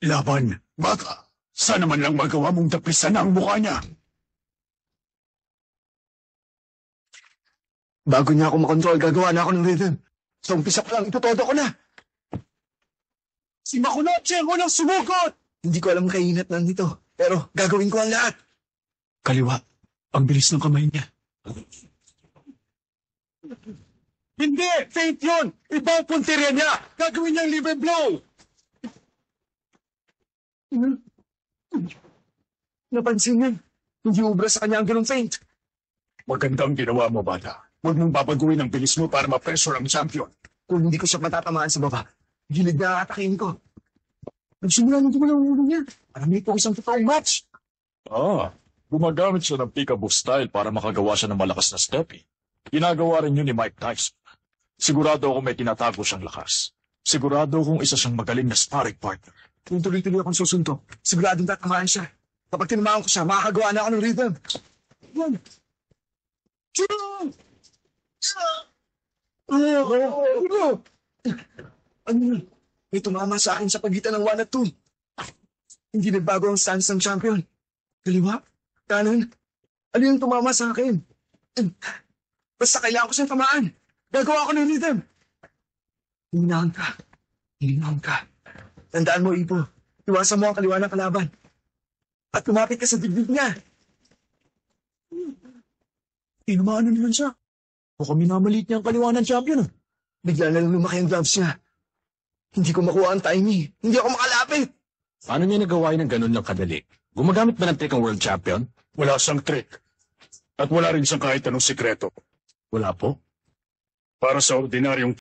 Laban, baka. Sana man lang magawa mong tapisan ang mukha niya. Bago niya ako makontrol, gagawa na ako ng rhythm. Sa umpisa pa lang, itutodo ko na. Si Makunoche ang unang sumukot! Hindi ko alam kainat nandito, pero gagawin ko ang lahat. Kaliwa, ang bilis ng kamay niya. Hindi! Feint yun! Ibang punteriya niya! Gagawin niyang liver blow! Napansin niya, hindi ubra sa kanya ang ganong feint. Magandang ginawa mo, bata. Huwag mong babaguhin ang bilis mo para ma-pressure ang champion. Kung hindi ko siya matatamaan sa baba, gilid na atakin ko. Nagsimula nito mo lang ulo niya. Parang may isang totoong match. Gumagamit siya ng peekaboo style para makagawa siya ng malakas na step. Ginagawa rin yun ni Mike Tyson. Sigurado akong may tinatago siyang lakas. Sigurado akong isa siyang magaling na sparring partner. Kung tuloy-tuloy akong susunto, siguradong tatamaan siya. Kapag tinamaan ko siya, makakagawa na ako ng rhythm. One, two, ano yun? May tumama sa akin sa pagitan ng 1 at 2. Hindi nagbago ang stance ng champion. Kaliwa, kanan, ano yung tumama sa akin? Basta kailangan ko siyang tamaan. Gagawa ko ng rhythm. Hinahan ka. Hinahan ka. Tandaan mo, Ipo. Iwasan mo ang kaliwa ng kalaban. At lumapit ka sa dibdib niya. Inumaan na naman siya. O kami namaliit niya ang kaliwa ng champion. Bigla na lang lumaki ang gloves niya. Hindi ko makuha ang timing. Hindi ako makalapit. Paano niya nagawa ng ganun lang kadali? Gumagamit ba ng trick ang world champion? Wala siyang trick. At wala rin siyang kahit anong sikreto. Wala po. Para sa ordinaryong